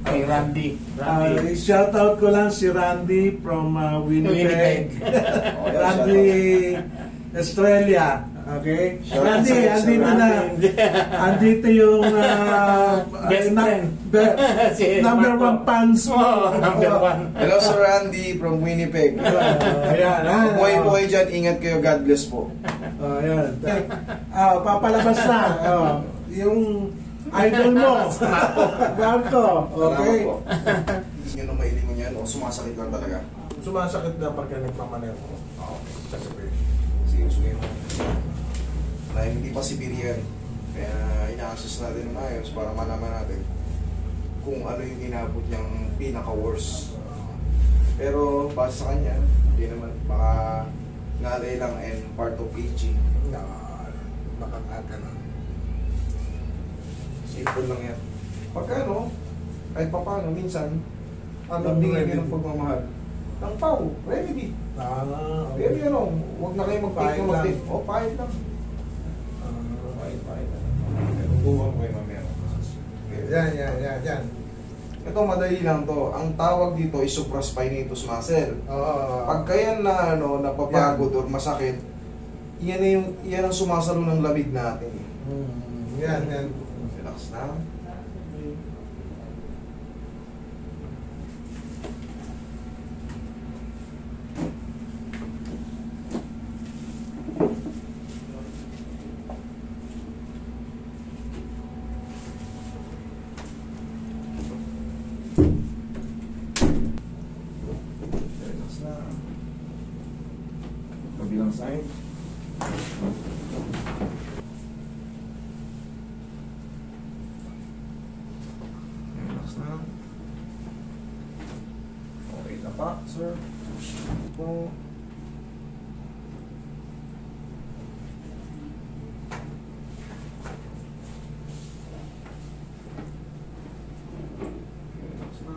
Kay Randy. Shoutout ko lang si Randy from Winnipeg. Randy, Australia. Okay? Randy, andito na. Andito yung best friend. Number one fans mo. Number one. Hello Sir Randy from Winnipeg. Ayan. Buhay po kayo dyan. Ingat kayo. God bless po. Ayan. Papalabas na. Yung idol mo. Marco. Okay. Yun ang mailingon yan o sumasakit lang talaga? Sumasakit na pagka nagmamaneho. Okay. Sige mo. Na hindi pa Siberian. Kaya ina-assess natin ng ayos para malaman natin kung ano yung inabot niyang pinaka-worst. Pero base sa kanya, hindi naman, baka ngalay lang and part of aging. Nakakaka na. Simple lang yan. Pagka ano, kahit pa paano, minsan, Remedy? ng pagmamahal. Ang pau, remedy. Okay. Pero yun o, huwag na kayo Pahit lang. O, pahit lang. Pahit lang. Pero buwang ko yung mamaya. Yan. Ito, madali lang to. Ang tawag dito is supraspinatus muscle. Pagka yan na napapagod or masakit, yan ang sumasalo ng lamig natin. Yan. Relax na. Kabilang side. Relax na. Okay na pa, sir. Po. Relax na.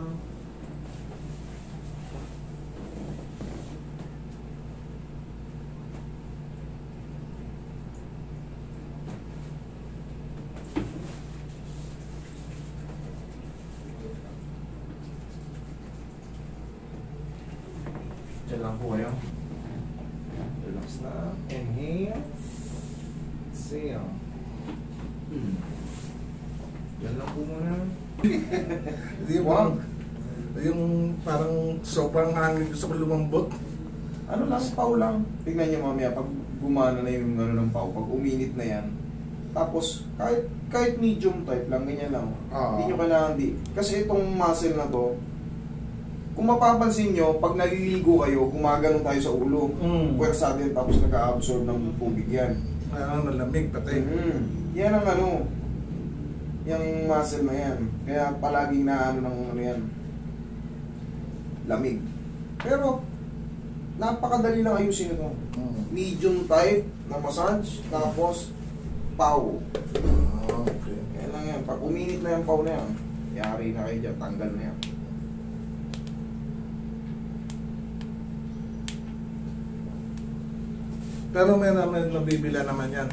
Diyan lang po kayo. Relax na. Inhale. Exhale. Diyan lang po muna. Yung parang sobrang hangin gusto ko lumambot. Ano lang, pau lang. Tingnan niyo mamaya, pag gumana na yung ng pau, pag uminit na yan, tapos kahit medium type lang, ganyan lang. Hindi nyo kailangan Kasi itong muscle na to, kung mapapansin nyo, pag naliligo kayo, gumagano tayo sa ulo. Puwersa din, tapos nag-absorb ng tubig yan. Malamig pati. Yan ang yung muscle na yan. Kaya palaging na ng yan, lamig. Pero, napakadali lang ayusin ito. Medium type na massage, tapos pau. Okay. Kaya lang yan. Pag uminit na yung pau na yan, yari na kayo dyan, tanggal na yan. Pero may naman nabibila naman yan.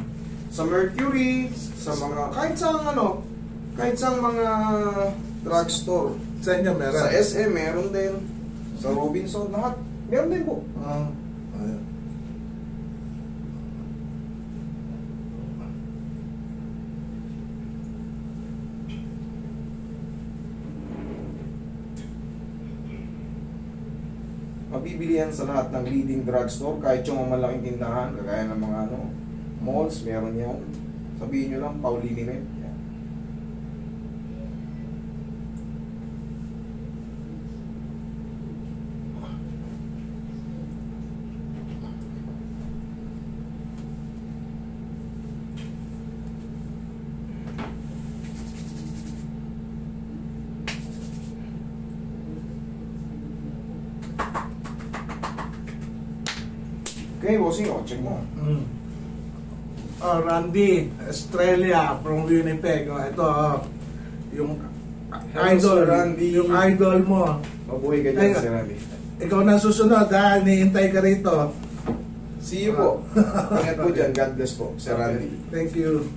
Sa Mercury, sa mga, kahit sa mga drugstore. Sa inyo meron? Sa SM meron din. Sa Robinson, lahat. Meron din po. Ayan. Mabibili yan sa lahat ng leading drugstore, kahit yung mga malaking tindahan, kagaya ng mga malls, meron yan. Sabihin nyo lang, Paulini Med. Yan. Okay, bossing, check mo. Randy, Australia, from Winnipeg. Ito, yung Hello, idol, Sir Randy. yung idol mo. Mabuhay ka dyan, Sir Randy. Ikaw na susunod, ha? Niintay ka rito. See you po. Ingat po dyan. God bless po, Sir Randy. Thank you.